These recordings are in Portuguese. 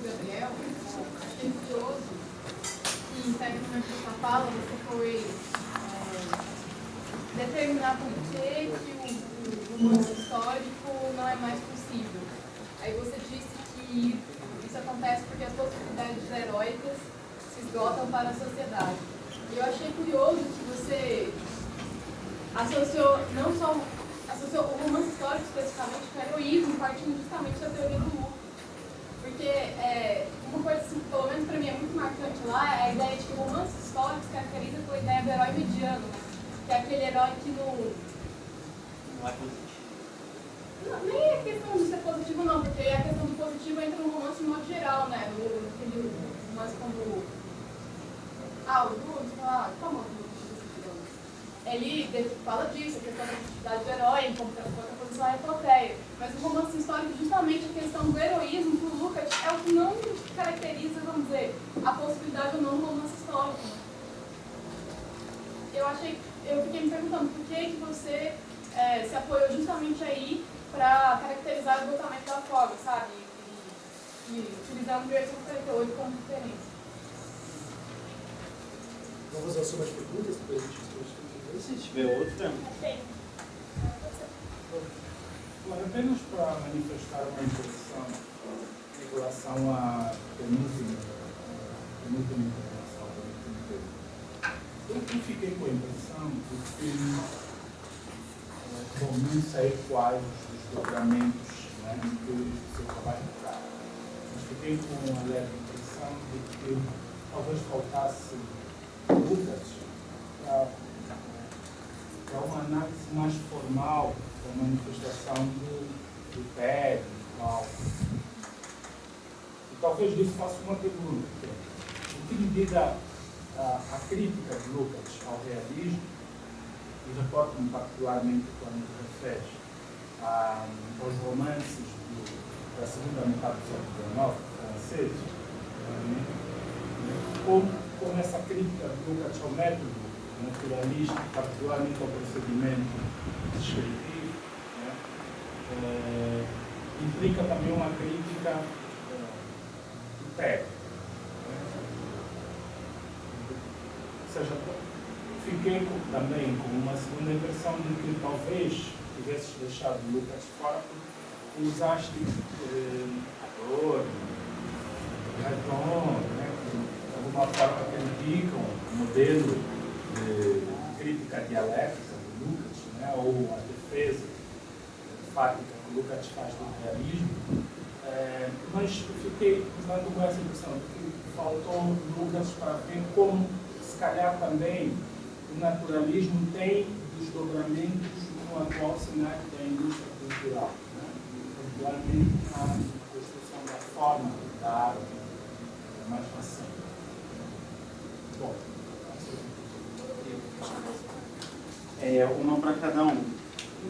do Gabriel, achei curioso que, tecnicamente, na fala, você foi determinar por que o romance histórico não é mais possível. Aí você disse que isso acontece porque as possibilidades heróicas se esgotam para a sociedade. E eu achei curioso que você associou não só o romance histórico especificamente com o heroísmo, partindo justamente da teoria do lucro. Porque uma coisa, assim, pelo menos para mim, é muito marcante lá, é a ideia de que o romance histórico se caracteriza pela ideia do herói mediano, que é aquele herói que não é positivo. Não, nem é questão de ser positivo, não, porque a questão do positivo entra no romance de modo geral, né? Aquele romance como. O Dudu, qual é o nome? Ele fala disso, a questão da identidade do herói, em contraposição à epopeia. Mas o romance histórico, justamente a questão do heroísmo, do Lukács, é o que não caracteriza, vamos dizer, a possibilidade ou não do romance histórico. Eu fiquei me perguntando por que você se apoiou justamente aí para caracterizar o esgotamento da folga, sabe? E utilizando o 1848 como referência. Vamos fazer umas perguntas depois a gente se tiver outra. Apenas para manifestar uma impressão em relação à penúltima intervenção. Eu fiquei com a impressão de que não sei quais os desdobramentos, né, que o seu trabalho traz. Mas fiquei com a leve impressão de que talvez faltasse Lukács para uma análise mais formal da manifestação do tédio e tal. E talvez disso faça uma pergunta. Em que medida a crítica de Lukács ao realismo, e recordo-me particularmente quando refere aos romances da segunda metade do século XIX, franceses, como essa crítica de Lukács ao método naturalista, particularmente ao procedimento descritivo, implica também uma crítica do tédio. Ou seja, fiquei também com uma segunda impressão de que talvez tivesses deixado Lukács fora porque usaste ator, Breton, que de alguma forma criticam o modelo de crítica dialética de Lukács, ou a defesa fática que Lukács faz do realismo, mas fiquei com essa impressão de que faltou Lukács para ver como, se calhar também, o naturalismo tem desdobramentos no atual cenário da indústria cultural, particularmente na construção da forma da arte mais recente. Bom, uma para cada um.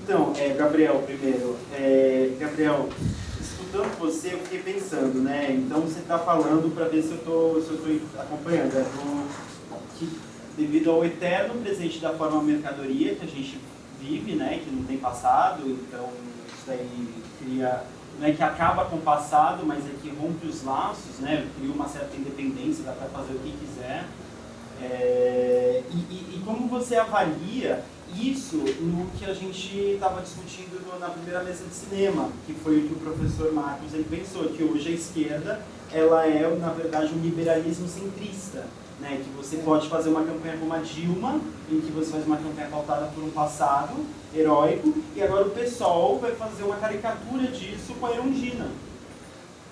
Então, Gabriel, primeiro. Gabriel, escutando você, eu fiquei pensando, né? Então você está falando para ver se eu estou acompanhando. Que devido ao eterno presente da forma mercadoria que a gente vive, né? Que não tem passado, então isso daí cria. Não é que acaba com o passado, mas é que rompe os laços, né? Cria uma certa independência, dá para fazer o que quiser. E como você avalia isso no que a gente estava discutindo na primeira mesa de cinema, que foi o que o professor Marcos ele pensou, que hoje a esquerda ela é, na verdade, um liberalismo centrista, né? Que você pode fazer uma campanha como a Dilma, em que você faz uma campanha pautada por um passado heróico, e agora o PSOL vai fazer uma caricatura disso com a Erundina.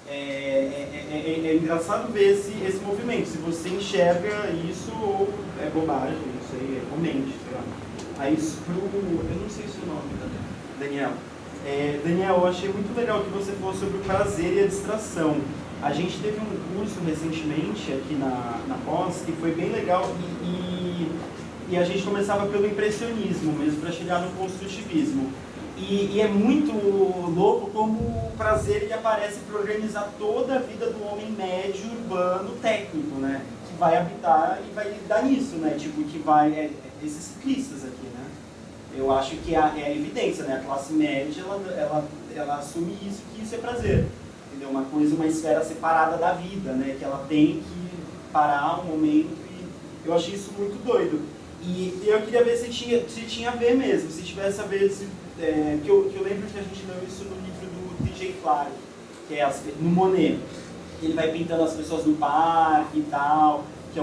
É engraçado ver esse movimento. Se você enxerga isso ou é bobagem, não sei, comente, sei lá. Aí eu não sei se o nome, Daniel. Daniel, eu achei muito legal que você falou sobre o prazer e a distração. A gente teve um curso recentemente aqui na pós que foi bem legal e a gente começava pelo impressionismo mesmo para chegar no construtivismo. E é muito louco como o prazer ele aparece para organizar toda a vida do homem médio, urbano, técnico, né? Que vai habitar e vai lidar nisso, né? Tipo, que vai... esses ciclistas aqui, né? Eu acho que é a evidência, né? A classe média, ela assume isso, que isso é prazer. entendeu? Uma coisa, uma esfera separada da vida, né? Que ela tem que parar um momento, e eu achei isso muito doido. E eu queria ver se tinha a ver mesmo, se tivesse a ver, que eu lembro que a gente leu isso no livro do T.J. Clarke, que é no Monet. Ele vai pintando as pessoas no parque e tal, que é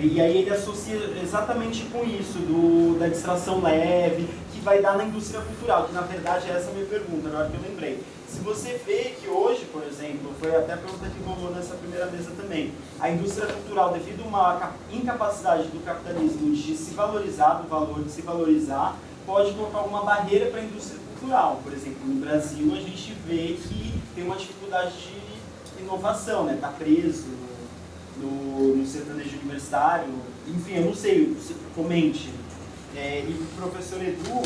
e aí ele associa exatamente com isso, da distração leve, que vai dar na indústria cultural, que na verdade é essa a minha pergunta, agora que eu lembrei. Se você vê que hoje, por exemplo, foi até a pergunta que rolou nessa primeira mesa também, a indústria cultural, devido a uma incapacidade do capitalismo de se valorizar, do valor de se valorizar, pode colocar uma barreira para a indústria cultural. Por exemplo, no Brasil a gente vê que tem uma dificuldade de inovação, né? Tá preso no sertanejo universitário, enfim, eu não sei, você comente. E o professor Edu,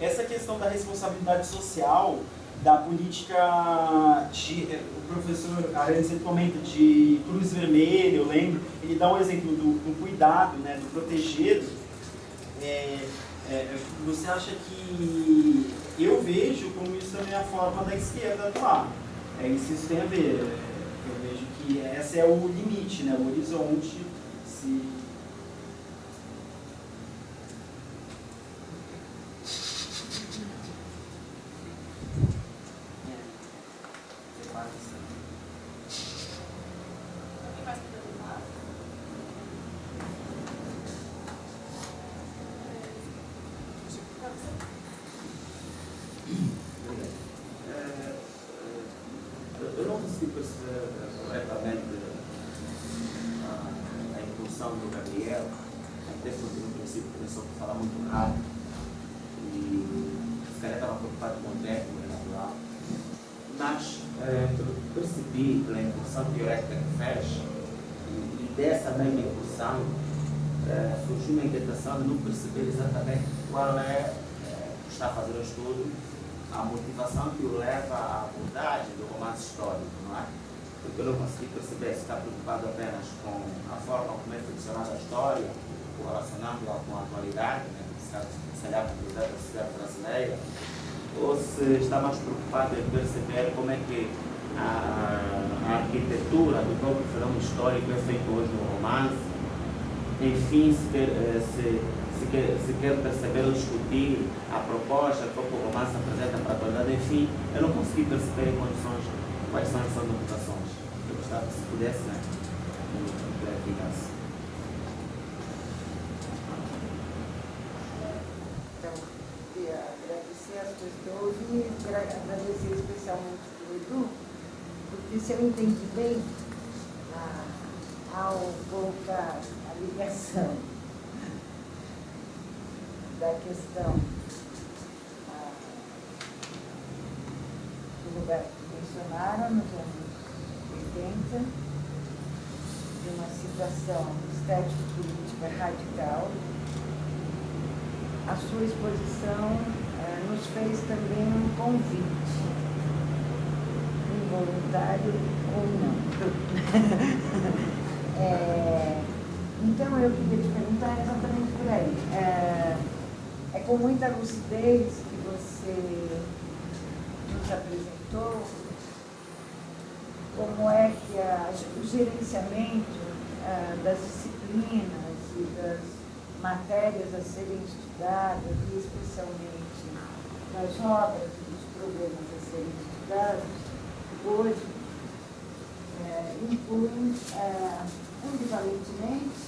essa questão da responsabilidade social, da política, o professor Arantes comenta de Cruz Vermelha, eu lembro, ele dá um exemplo do cuidado, né, do proteger. Você acha que eu vejo como isso também é a forma da esquerda atuar? Isso tem a ver. Eu vejo que esse é o limite, né, o horizonte. Eu não consegui perceber corretamente a impulsão do Gabriel, até porque no princípio começou a falar muito rápido e se calhar estava preocupado com o tempo, é natural. Mas percebi pela impulsão teórica que fez e dessa mesma impulsão surgiu uma inquietação de não perceber exatamente qual é o que está a fazer o estudo, a motivação que o leva à abordagem do romance histórico, não é? Porque eu não consegui perceber se está preocupado apenas com a forma como é funcionada a história, relacionando-a com a atualidade, né? Se calhar com a sociedade brasileira, ou se está mais preocupado em perceber como é que a arquitetura do próprio fenômeno histórico é feita hoje no romance, enfim, se quer perceber ou discutir a proposta que o romance apresenta para a atualidade, enfim, eu não consegui perceber em condições quais são as suas motivações. Eu gostava que se pudesse, né, clarificar-se. Então, queria agradecer as coisas que eu ouvi e agradecer especialmente ao Edu, porque se eu entendi bem, ao colocar a ligação da questão do lugar que mencionaram nos anos 80, de uma situação estético-política radical, a sua exposição nos fez também um convite, involuntário ou não. Então eu queria te perguntar exatamente por aí. É com muita lucidez que você nos apresentou como é que o gerenciamento das disciplinas e das matérias a serem estudadas, e especialmente das obras e dos problemas a serem estudados, hoje incluem ambivalentemente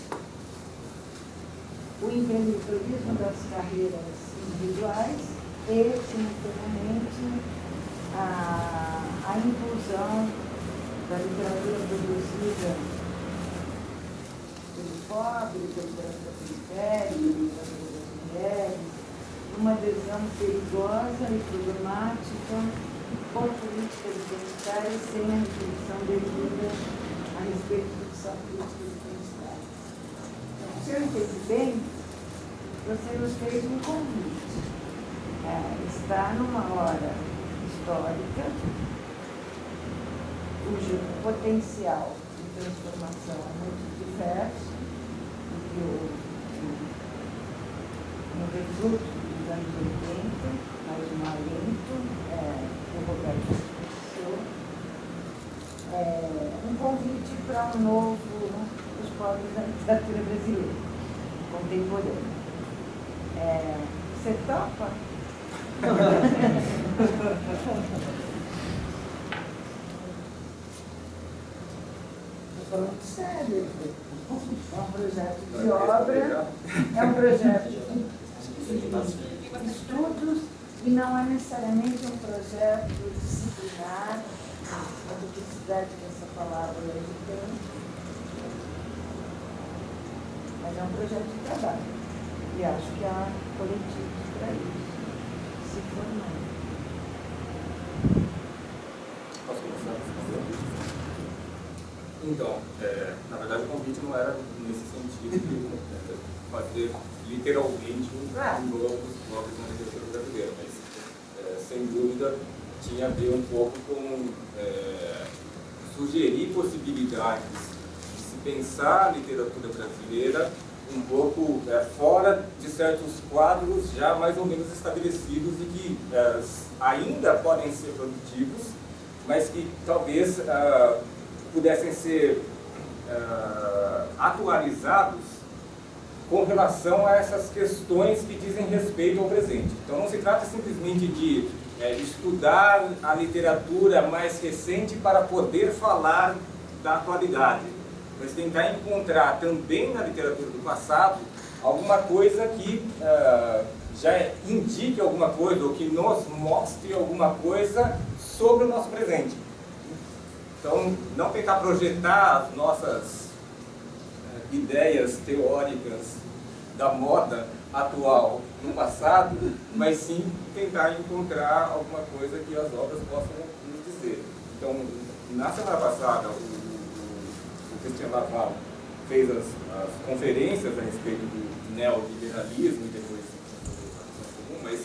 o empreendedorismo das carreiras individuais e, simultaneamente, a inclusão da literatura produzida pelo pobre, pela literatura periférica, pela literatura das mulheres, uma adesão perigosa e problemática por políticas identitárias sem a reflexão devida a respeito do que são políticas identitárias. Então, se eu entendi bem, você nos fez um convite. Está numa hora histórica cujo potencial de transformação é muito diverso, que no refluxo dos anos 80, mas um alento do Roberto um convite para um novo dos povos da literatura brasileira, contemporânea. Você topa? Estou falando sério. É um projeto de obra, é um projeto de estudos e não é necessariamente um projeto disciplinar, a duplicidade que essa palavra hoje tem, mas é um projeto de trabalho. E acho que há coletivos para isso, se formando. Posso começar? Então, na verdade o convite não era nesse sentido de fazer literalmente um bloco na literatura brasileira, mas sem dúvida tinha a ver um pouco com sugerir possibilidades de se pensar a literatura brasileira um pouco fora de certos quadros já mais ou menos estabelecidos e que ainda podem ser produtivos, mas que talvez pudessem ser atualizados com relação a essas questões que dizem respeito ao presente. Então não se trata simplesmente de estudar a literatura mais recente para poder falar da atualidade, mas tentar encontrar também na literatura do passado alguma coisa que já indique alguma coisa ou que nos mostre alguma coisa sobre o nosso presente. Então, não tentar projetar as nossas ideias teóricas da moda atual no passado, mas sim tentar encontrar alguma coisa que as obras possam nos dizer. Então, na semana passada, o Cristian Laval fez as conferências a respeito do neoliberalismo e depois comum, mas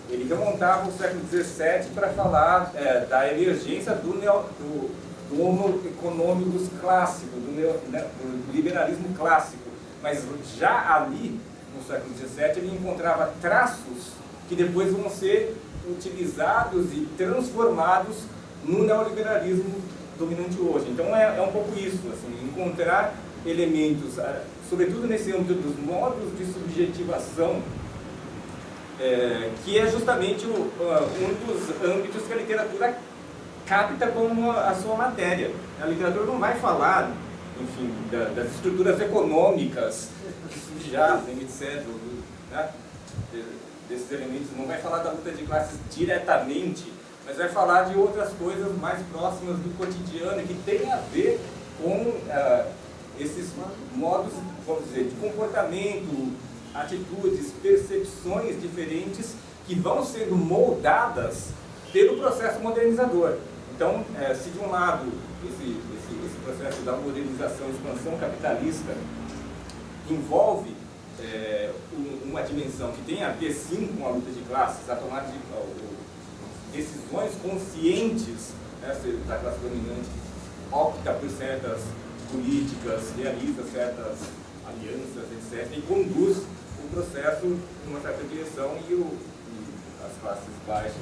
ele remontava o século XVII para falar da emergência do homo econômicus clássico, do liberalismo clássico. Mas já ali, no século XVII, ele encontrava traços que depois vão ser utilizados e transformados no neoliberalismo dominante hoje. Então é um pouco isso, assim, encontrar elementos, sobretudo nesse âmbito dos modos de subjetivação, que é justamente um dos âmbitos que a literatura capta como a sua matéria. A literatura não vai falar, enfim, das estruturas econômicas que subjazem, etc., né? Desses elementos, não vai falar da luta de classes diretamente, mas vai falar de outras coisas mais próximas do cotidiano e que tem a ver com esses modos, vamos dizer, de comportamento, atitudes, percepções diferentes que vão sendo moldadas pelo processo modernizador. Então, se de um lado esse processo da modernização, expansão capitalista envolve uma dimensão que tem a ver sim com a luta de classes, a tomada de decisões conscientes, né, da classe dominante opta por certas políticas, realiza certas alianças, etc., e conduz o processo em uma certa direção e as classes baixas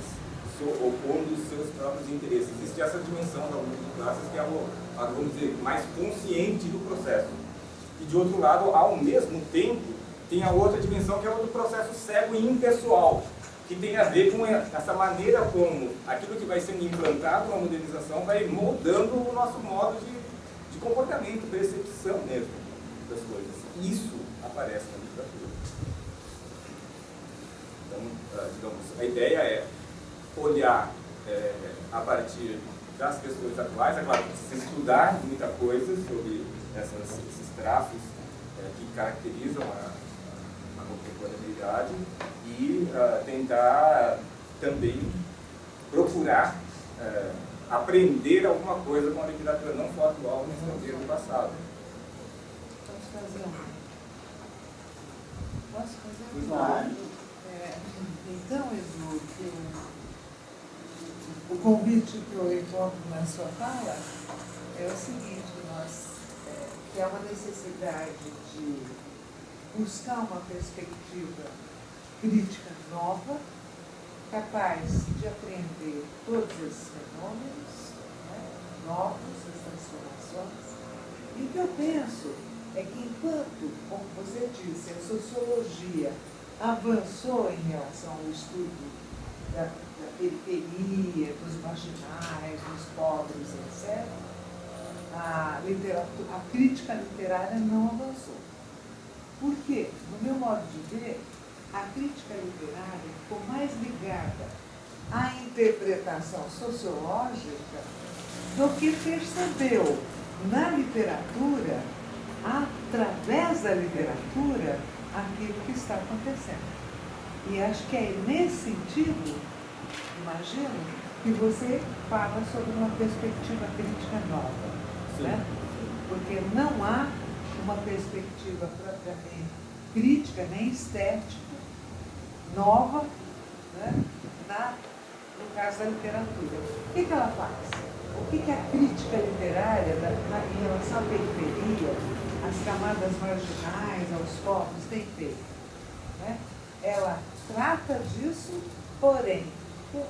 opondo os seus próprios interesses. Existe essa dimensão da luta de classes que é vamos dizer, mais consciente do processo. E de outro lado, ao mesmo tempo, tem a outra dimensão que é o do processo cego e impessoal, que tem a ver com essa maneira como aquilo que vai sendo implantado na modernização vai moldando o nosso modo de comportamento, percepção mesmo das coisas. Isso aparece na literatura. Então, digamos, a ideia é olhar a partir das questões atuais. É claro que precisa estudar muita coisa sobre esses traços que caracterizam a contemporaneidade e tentar também procurar aprender alguma coisa com a literatura não só atual, mas também do passado. Posso fazer uma? Posso fazer Claro. Então, Edu, o convite que eu encontro na sua fala é o seguinte, que é uma necessidade de buscar uma perspectiva crítica nova, capaz de aprender todos esses fenômenos, né, novos, as transformações. E o que eu penso é que enquanto, como você disse, a sociologia avançou em relação ao estudo da periferia, dos marginais, dos pobres, etc., a crítica literária não avançou. Por quê? No meu modo de ver, a crítica literária ficou mais ligada à interpretação sociológica do que percebeu na literatura, através da literatura, aquilo que está acontecendo. E acho que é nesse sentido, imagino, que você fala sobre uma perspectiva crítica nova. Né? Porque não há uma perspectiva propriamente crítica, nem estética, nova, né? No caso da literatura. O que ela faz? O que a crítica literária, em relação à periferia, às camadas marginais, aos povos, tem feito? Né? Ela trata disso, porém, com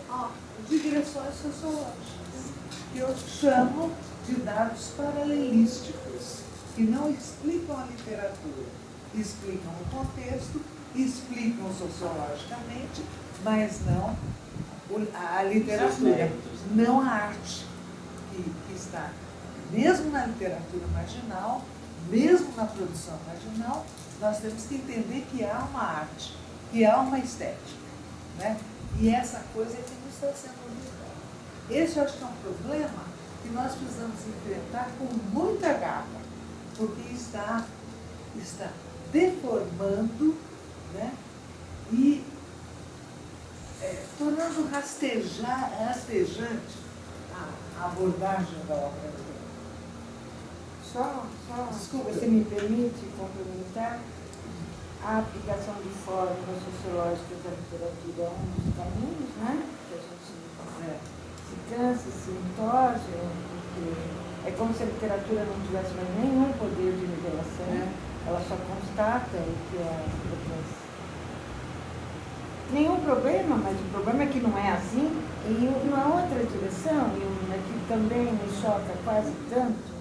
digressões sociológicas, que eu chamo de dados paralelísticos, que não explicam a literatura, explicam o contexto, explicam sociologicamente, mas não a literatura, não a arte que está, mesmo na literatura marginal, mesmo na produção marginal, nós temos que entender que há uma arte, que há uma estética, né? E essa coisa é que não está sendo lidada. Esse eu acho que é um problema que nós precisamos enfrentar com muita garra, porque está deformando, né? E tornando rastejante a abordagem da obra literária. Só, Desculpa. você me permite complementar? A aplicação de fórmulas sociológicas da literatura é um dos caminhos, né? Que a gente se cansa, se entorce, porque é como se a literatura não tivesse mais nenhum poder de revelação, ela só constata o que é nenhum problema, mas o problema é que não é assim. E uma outra direção, e uma que também me choca quase tanto,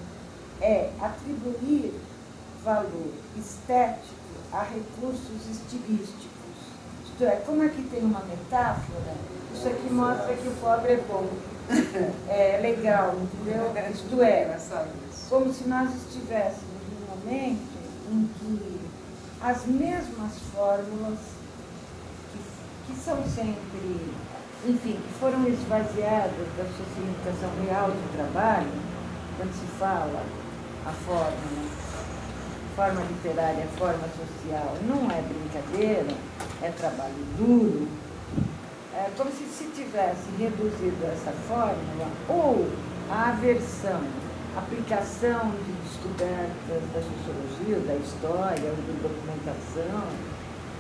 é atribuir valor estético a recursos estilísticos. Isto é, como aqui tem uma metáfora, isso aqui mostra que o pobre é bom, é legal, entendeu? Isto é, como se nós estivéssemos num momento em que as mesmas fórmulas que são sempre, enfim, que foram esvaziadas da sua significação real de trabalho, quando se fala a forma literária, a forma social, não é brincadeira, é trabalho duro, é como se tivesse reduzido essa fórmula, ou a aversão, aplicação de descobertas da sociologia, da história, ou da documentação.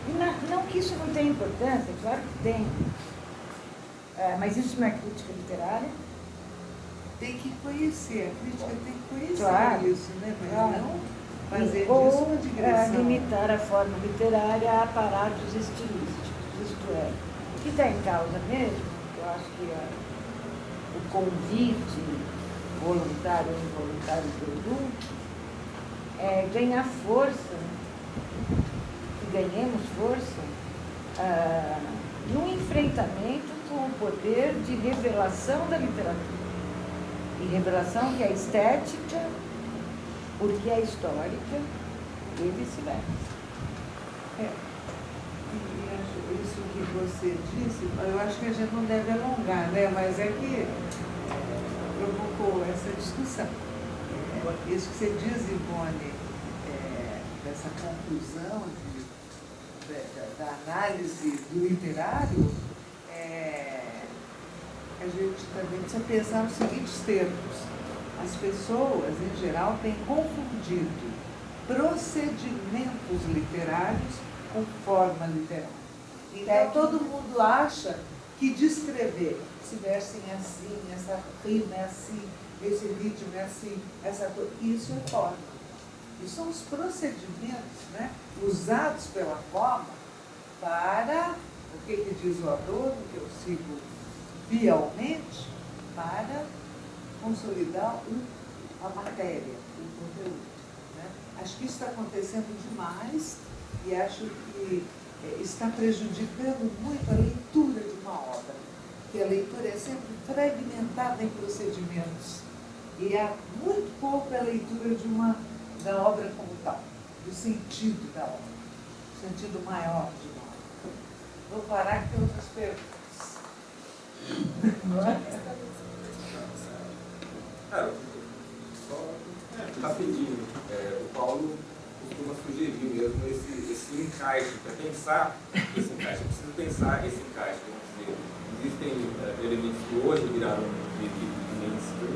E não que isso não tenha importância, claro que tem, mas isso não é crítica literária. Tem que conhecer, a crítica tem que conhecer isso, né? Mas não fazer disso uma digressão. Limitar a forma literária a aparatos estilísticos, isto é, o que está em causa mesmo, eu acho que o convite voluntário ou involuntário do adulto é ganhar força, que ganhemos força no enfrentamento com o poder de revelação da literatura. E revelação que é estética, porque é histórica, e vice-versa. E isso que você disse, eu acho que a gente não deve alongar, né? Mas é que provocou essa discussão. Isso que você diz, Ivone, dessa conclusão da análise do literário, a gente também precisa pensar nos seguintes termos. As pessoas, em geral, têm confundido procedimentos literários com forma literária. Então, todo mundo acha que descrever, se versem assim, essa rima é assim, esse ritmo é assim, essa coisa, isso é forma. E são os procedimentos, né, usados pela forma para, o que diz o Adorno, que eu sigo fielmente, para consolidar a matéria, o conteúdo. Né? Acho que isso está acontecendo demais e acho que está prejudicando muito a leitura de uma obra, porque a leitura é sempre fragmentada em procedimentos e há muito pouco a leitura da obra como tal, do sentido da obra, o sentido maior de uma obra. Vou parar que tem outras perguntas. Não é? Só rapidinho, o Paulo costuma sugerir mesmo esse encaixe, para pensar esse encaixe, é preciso pensar esse encaixe. Quer dizer, existem elementos que hoje viraram de mainstream,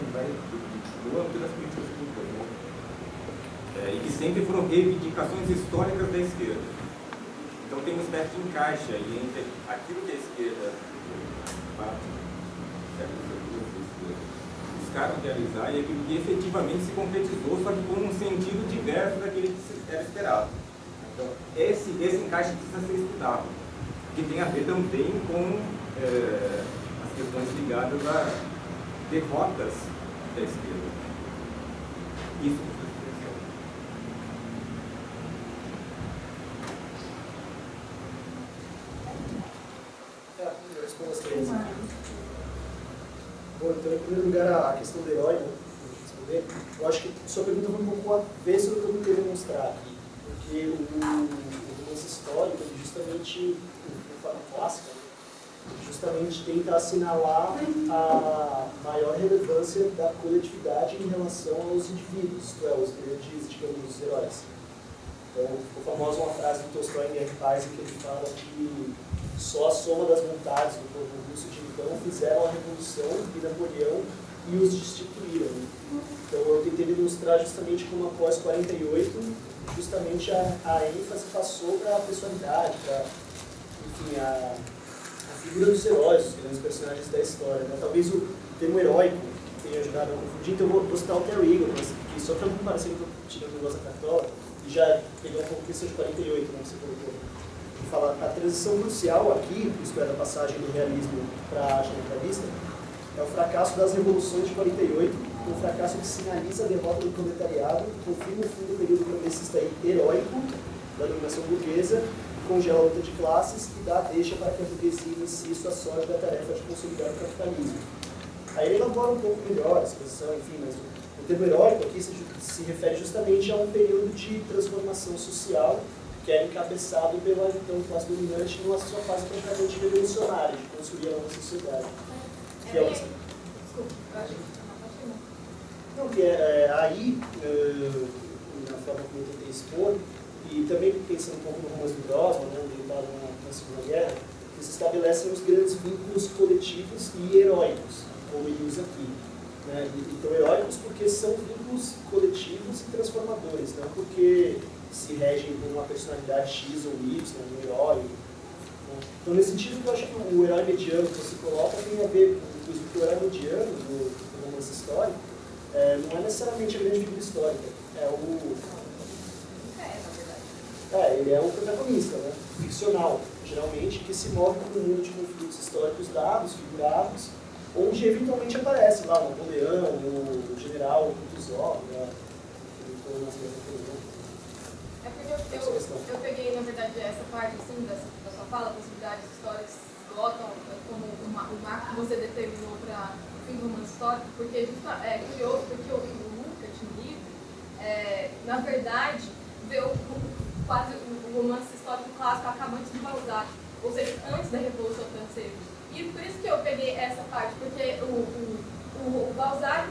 no âmbito das políticas públicas, né? E que sempre foram reivindicações históricas da esquerda. Então tem uma espécie de encaixe aí entre aquilo que a esquerda buscaram realizar e aquilo que efetivamente se concretizou, só que com um sentido diverso daquele que era esperado. Então, esse encaixe precisa ser estudado, que tem a ver também com as questões ligadas a derrotas da esquerda. Isso precisa ser eu respondo as três. Bom, então, em primeiro lugar, a questão do herói, né? Eu acho que sua pergunta foi um pouco avessa do que eu vou querer mostrar aqui. Porque o romance histórico, ele justamente, de forma clássica, justamente tenta assinalar a maior relevância da coletividade em relação aos indivíduos, isto é, os grandes, digamos, heróis. Então, ficou famosa uma frase do Tolstói em Guerra e Paz, em que ele fala que só a soma das vontades do povo russo de então fizeram a Revolução e Napoleão e os destituíram. Então eu tentei ilustrar justamente como após 48, justamente a ênfase passou para a personalidade, para, enfim, a figura dos heróis, os grandes personagens da história. Né? Talvez o termo heróico tenha ajudado a confundir, então eu vou citar o Terry Eagle, mas que só para comparecer com o tirando o negócio da cartola, e já pegar um pouco a questão de 48, né, que você colocou. Fala, a transição crucial aqui, isto é, da passagem do realismo para a arte naturalista, é o fracasso das revoluções de 48, um fracasso que sinaliza a derrota do proletariado, confirma o fim do período progressista heróico da dominação burguesa, congela a luta de classes e dá a deixa para que a burguesia inicie sua sorte da tarefa de consolidar o capitalismo. Aí ele elabora um pouco melhor a exposição, enfim, mas o termo heróico aqui se refere justamente a um período de transformação social que é encabeçado pela então classe dominante numa sua fase praticamente revolucionária de construir a nova sociedade. Que é Desculpa, eu acho que não, que aí, na forma como eu tentei expor, e também pensando um pouco no romance do Grossman, né, ambientado na Segunda Guerra, que se estabelecem os grandes vínculos coletivos e heróicos, como ele usa aqui. Né? Então, heróicos porque são vínculos coletivos e transformadores, não porque se regem por uma personalidade X ou Y, um herói. Então, nesse sentido, eu acho que o herói mediano que você coloca tem a ver, inclusive, com o herói mediano do romance histórico, não é necessariamente a grande figura histórica, ele é o protagonista, né? Ficcional, geralmente, que se move por um mundo de conflitos históricos dados, figurados, onde eventualmente aparece lá o Napoleão, o general Kutuzov, né? É porque eu peguei, na verdade, essa parte assim, da sua fala, possibilidades históricas esgotam como o marco que você determinou para o fim do romance histórico, porque é curioso, porque o Lukács no livro, na verdade, vê quase o romance histórico clássico acaba antes do Balzac, ou seja, antes da Revolução Francesa. E por isso que eu peguei essa parte, porque o Balzac,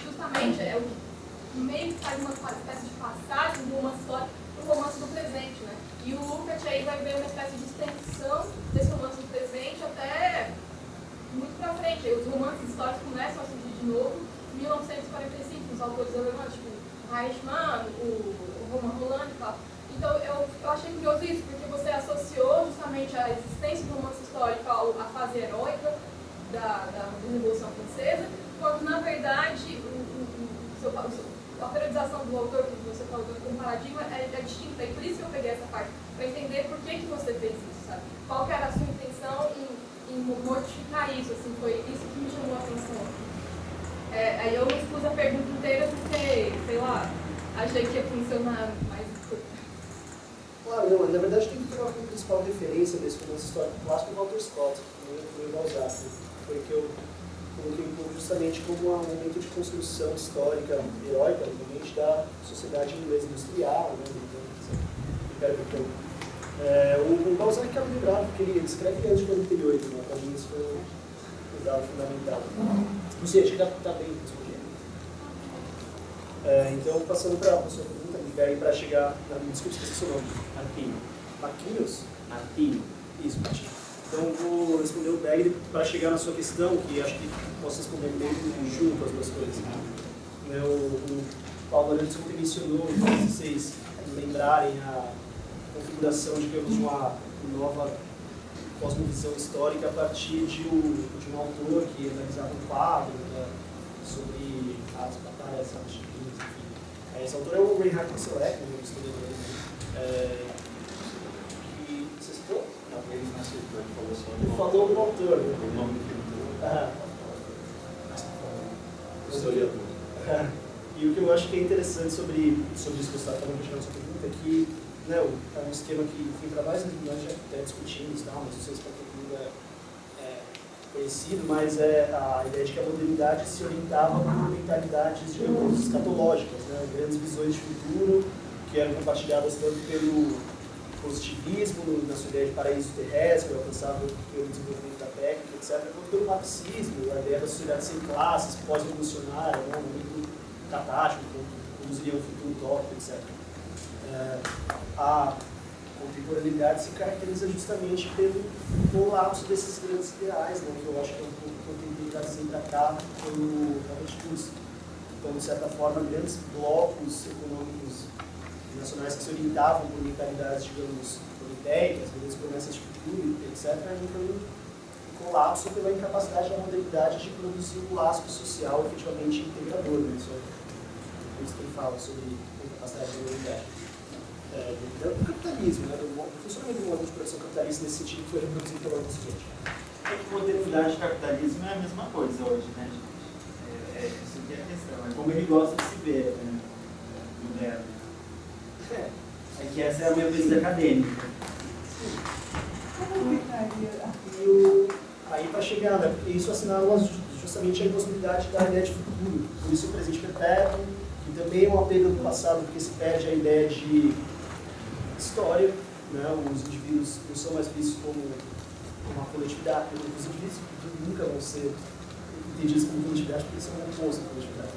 justamente, é o que meio que faz uma espécie de passagem do romance histórico para o romance do presente, né? E o Lukács aí vai ver uma espécie de extensão desse romance do presente até muito para frente. Aí os romances históricos começam a surgir de novo em 1945, os autores alemães, tipo o Reichmann, o Roman Roland e tal. Então eu achei curioso isso, porque você associou justamente a existência do romance histórico à fase heróica da Revolução Francesa, quando na verdade a periodização do autor, que você falou como paradigma, é distinta. E por isso que eu peguei essa parte, para entender por que você fez isso, sabe? Qual que era a sua intenção em mortificar isso, assim, foi isso que me chamou a atenção. Aí achei que ia funcionar mais. Claro, não, na verdade tem que ter uma principal referência desse romance histórico clássico, o Walter Scott, foi o Balzac. Foi que eu coloquei um pouco justamente como um momento de construção histórica heróica, obviamente, da sociedade inglesa industrial, né, o Balzac é lembrado, porque ele escreve antes de 48, né, para mim isso foi um dado fundamental. Não sei, acho que está bem respondido. Então, passando para a sua pergunta, aí para chegar na minha desculpa, esqueci o seu nome. Marquinhos. Marquinhos? Marquinhos. Isso, Marquinhos. Então, vou responder o Berg para chegar na sua questão, que acho que posso responder meio junto as duas coisas. O Paulo Lourenço mencionou, se vocês lembrarem, a configuração, digamos, de uma nova cosmovisão histórica a partir de um autor que analisava um quadro, né, sobre as batalhas argentinas, enfim. Esse autor é o Reinhard Marcellek, um historiador, que você citou? Não, ele não citou, ele falou só ele falou do autor, né? o nome do filme. Historiador. E o que eu acho que é interessante sobre isso que você está falando, deixando essa pergunta, é que é um esquema que, enfim, para nós já até discutimos, mas não sei se para todo mundo é conhecido, mas é a ideia de que a modernidade se orientava por mentalidades, digamos, escatológicas, né? Grandes visões de futuro que eram compartilhadas tanto pelo positivismo, na sua ideia de paraíso terrestre, alcançável pelo desenvolvimento da técnica, etc., quanto pelo marxismo, a ideia da sociedade sem classes, pós-revolucionária, um momento catástrofe, que conduziria a um futuro utópico, etc. A contemporaneidade se caracteriza justamente pelo colapso desses grandes ideais, né, que eu acho que é um pouco que eu tentei trazer para cá pelo Robert Kurz. Então, de certa forma, grandes blocos econômicos nacionais que se orientavam por mentalidades, digamos, prometeicas, grandes promessas de futuro, etc., entram em colapso pela incapacidade da modernidade de produzir um laço social efetivamente integrador. Né? Isso é isso que ele fala sobre a incapacidade da modernidade. Do capitalismo, né? Do funcionamento do modo de produção capitalista nesse sentido que foi reproduzido pela nossa gente. É que modernidade e capitalismo é a mesma coisa hoje, né, gente? Isso que é a questão. É como ele gosta de se ver, né? Moderno. É que essa é a minha pesquisa acadêmica. Como ficaria? Aí para chegar, né? Porque isso assinala justamente a impossibilidade da ideia de futuro. Por isso o presente perpétuo, que também é uma perda do passado, porque se perde a ideia de história, né? Os indivíduos não são mais vistos como uma coletividade, os indivíduos nunca vão ser entendidos como coletividade porque são opostos à coletividade.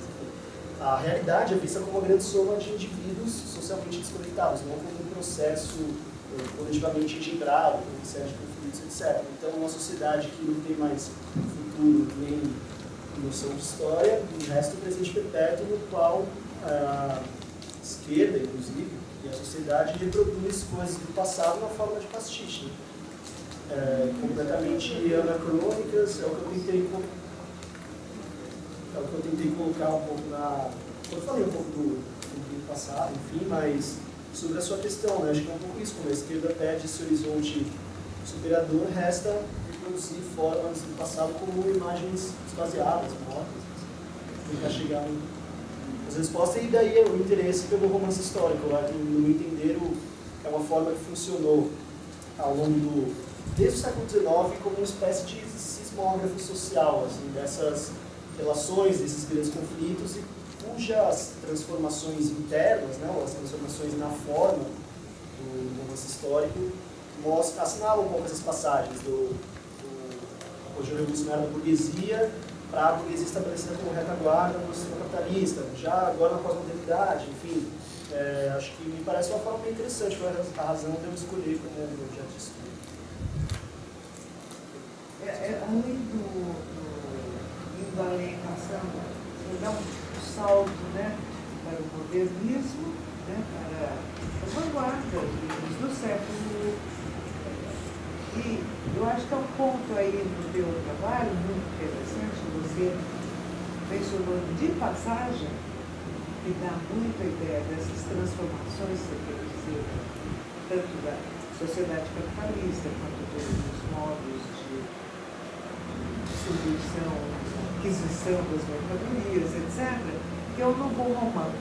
A realidade é vista como uma grande soma de indivíduos socialmente desconectados, não como um processo coletivamente engendrado, com uma série de conflitos, etc. Então, uma sociedade que não tem mais futuro nem noção de história, o resto do presente perpétuo, no qual a esquerda, inclusive, e a sociedade reproduz coisas do passado na forma de pastiche. Completamente anacrônicas, é o que eu tentei colocar um pouco quando eu falei um pouco do passado, enfim, mas sobre a sua questão, né? Acho que é um pouco isso, como a esquerda perde esse horizonte superador, resta reproduzir formas do passado como imagens esvaziadas, mortas, tentar chegar nas respostas, e daí o interesse pelo romance histórico, no entender é uma forma que funcionou ao longo desde o século XIX como uma espécie de sismógrafo social, assim, dessas relações, desses grandes conflitos, e cujas transformações internas, né, ou as transformações na forma do romance histórico, assinalam um pouco essas passagens do apogeu revolucionário da burguesia para a burguesia estabelecida como retaguarda do sistema capitalista, já agora na pós-modernidade, enfim. Acho que me parece uma forma bem interessante, foi a razão de eu escolher como objeto de estudo. Além do indo além, passando, dar um salto, né, para o modernismo, né, para as vanguardas do século. E eu acho que é um ponto aí no teu trabalho muito interessante, você mencionou de passagem, que dá muito a ideia dessas transformações, você quer dizer, tanto da sociedade capitalista quanto dos modos de distribuição, aquisição das mercadorias, etc., que é o novo romano.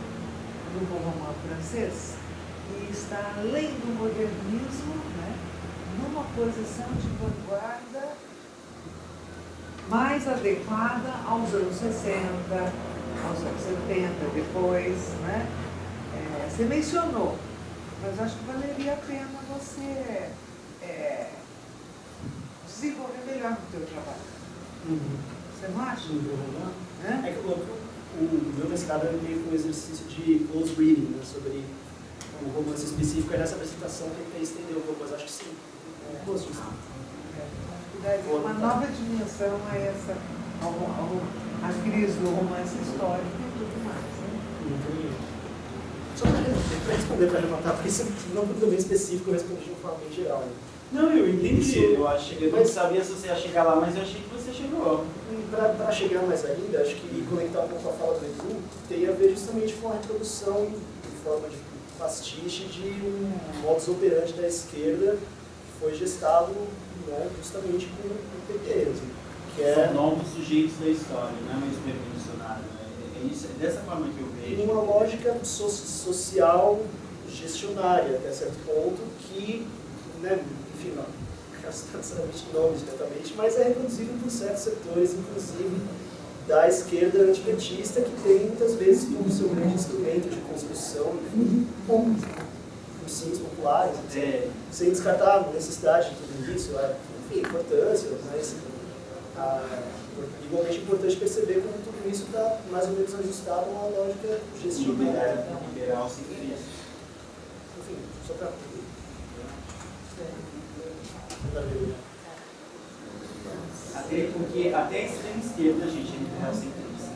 Nouveau Roman francês, e está além do modernismo, né, numa posição de vanguarda mais adequada aos anos 60, aos anos 70, depois, né? Você mencionou, mas acho que valeria a pena você desenvolver melhor o teu trabalho. Você não acha? Né? É que o meu mestrado é meio que um exercício de close reading, né, sobre um romance específico, e nessa apresentação eu tentei estender um pouco, mas acho que sim. Gosto disso. Daria uma nova dimensão a essa, às crises do romance histórico e tudo mais. Né? Só para responder, para arrematar, porque isso não é bem específico, eu respondi de uma forma bem geral. Né? Não, eu entendi. Eu não sabia se você ia chegar lá, mas eu achei que você chegou. Para chegar mais ainda, acho que e conectar um pouco a fala do Edu, tem a ver justamente com a reprodução em forma de pastiche de um modus operandi da esquerda que foi gestado, né, justamente com o PT. Que São novos sujeitos da história, não é mais revolucionário. É dessa forma que eu vejo. Uma lógica social gestionária, até certo ponto, que, né, enfim, não necessariamente nomes diretamente, mas é reproduzido por certos setores, inclusive da esquerda antipetista, que tem muitas vezes como seu grande instrumento de construção, cursinhos populares, sem descartar a necessidade de tudo isso, enfim, importância, mas igualmente importante perceber como tudo isso está mais ou menos ajustado a uma lógica gestionária. Liberal sem crise. Enfim, só para... Porque até a extrema esquerda, gente, é liberal sem crise.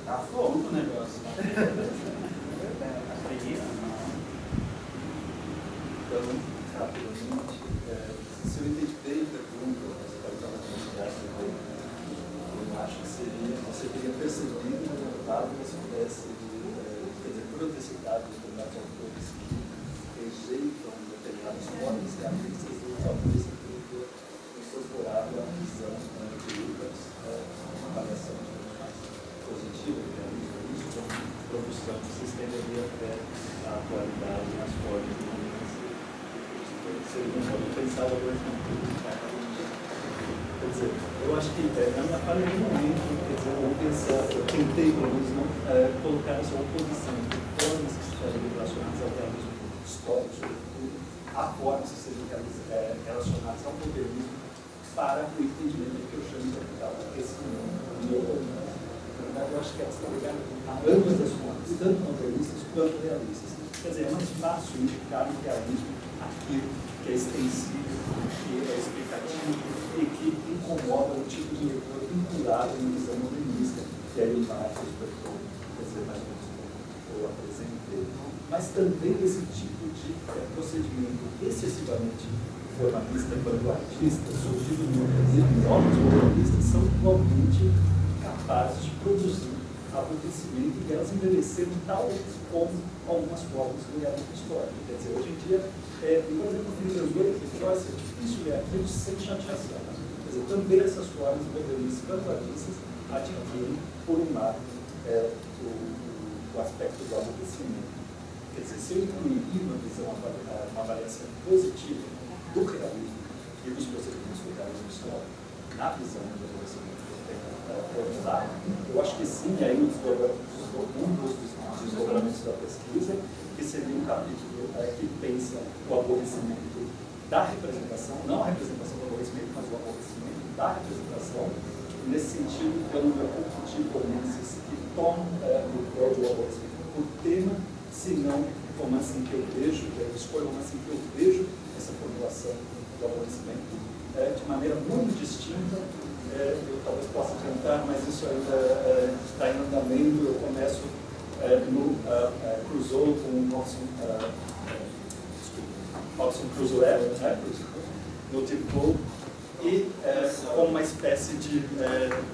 Tá fogo o negócio. Então, rapidamente, se eu entendi bem a pergunta, você pode estar na comunidade também, eu acho que seria, você teria percebido um resultado que pudesse, quer dizer, por eu ter citado determinados autores que rejeitam determinadas formas realistas, eu talvez teria incorporado a visão de Lucas, uma avaliação mais positiva do realismo, isso como produção que se estenderia até a atualidade nas formas do romance. Seria um modo de pensar o organismo. Quer dizer, eu acho que na minha fala em nenhum momento, quer dizer, eu tentei, pelo menos, não colocar essa oposição de formas que estejam relacionadas ao realismo histórico, sobretudo, a formas que sejam relacionadas ao modernismo para o entendimento do que eu chamo de aquecimento. Na verdade, eu acho que elas estão ligadas a ambas as formas, tanto modernistas quanto realistas. Quer dizer, é mais fácil indicar no realismo aquilo que é extensível, que é explicativo e que incomoda o tipo de leitor vinculado em visão modernista, que é a imagem do leitor, quer dizer, mais ou menos como eu apresentei. Mas também esse tipo de procedimento excessivamente formalista, vanguardista, surgido no modernismo, novos modernistas são igualmente capazes de produzir acontecimento e elas envelheceram tal como algumas formas do realismo histórico. Quer dizer, hoje em dia, por exemplo, o filosofia de Joyce é difícil ler aquilo sem chateação. Quer dizer, também essas formas modernistas vanguardistas adquirem, por um lado, o aspecto do aborrecimento. Quer dizer, se eu incluir uma visão, uma avaliação positiva do realismo e dos procedimentos do realismo histórico na visão do aborrecimento que eu tenho formulado, eu acho que sim, aí um dos desdobramentos da pesquisa, que seria um capítulo que pensa o aborrecimento da representação, não a representação do aborrecimento, mas o aborrecimento da representação. Nesse sentido, eu não vou discutir romances que tomam o próprio aborrecimento por tema, senão o romance em que eu vejo, eu escolho o romance em que eu vejo essa formulação do aborrecimento de maneira muito distinta. Eu talvez possa tentar, mas isso ainda está em andamento. Eu começo no Crusoe com o Robinson Crusoe, no Defoe, e como uma espécie de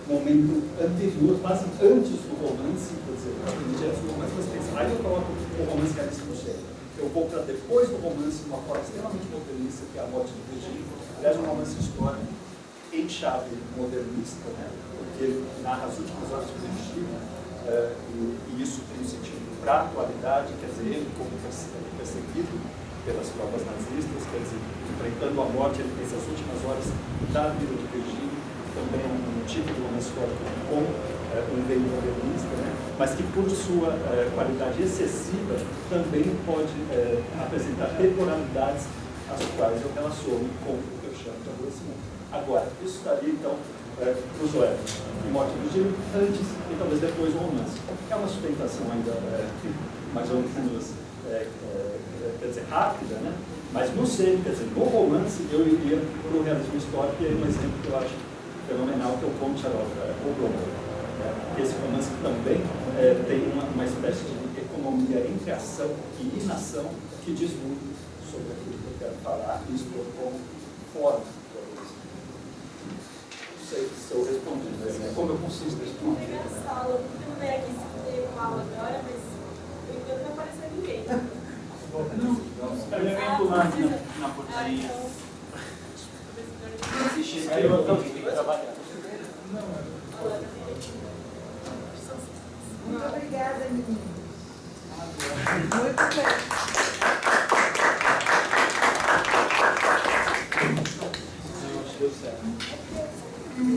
momento anterior, quase antes do romance, quer dizer, do romance, mas pensa, aí eu coloco o romance realista no centro. Eu vou para depois do romance, uma forma extremamente modernista, que é a morte do regime, aliás, um romance histórico em chave modernista, né? Porque ele narra as últimas horas do regime, e isso tem um sentido para a atualidade, quer dizer, ele como perseguido pelas tropas nazistas, quer dizer, enfrentando a morte, ele tem essas últimas horas da vida de Virgílio, também é um tipo de romance histórico com um veio modernista, né? Mas que por sua qualidade excessiva também pode apresentar temporalidades às quais eu relaciono com o que eu chamo de aborrecimento. Agora, isso estaria então para os Oélios, e Morte do Virgílio antes e talvez depois do romance. É uma sustentação ainda mais ou menos quer dizer, rápida, né? Mas no ser, quer dizer, no romance eu iria para o realismo histórico, e é um exemplo que eu acho fenomenal, que é o Goncharov, Oblomov. Esse romance também tem uma espécie de economia entre ação e inação que diz muito sobre aquilo que eu quero falar e expor como forma. Não sei se eu respondi, mas como eu consisto esse ponto. Eu peguei a sala, porque não veio aqui se tem uma aula agora, mas por enquanto não apareceu ninguém. Não, eu venho do lado na portaria. Aí eu tenho que trabalhar. Muito obrigada, menino. Muito bem.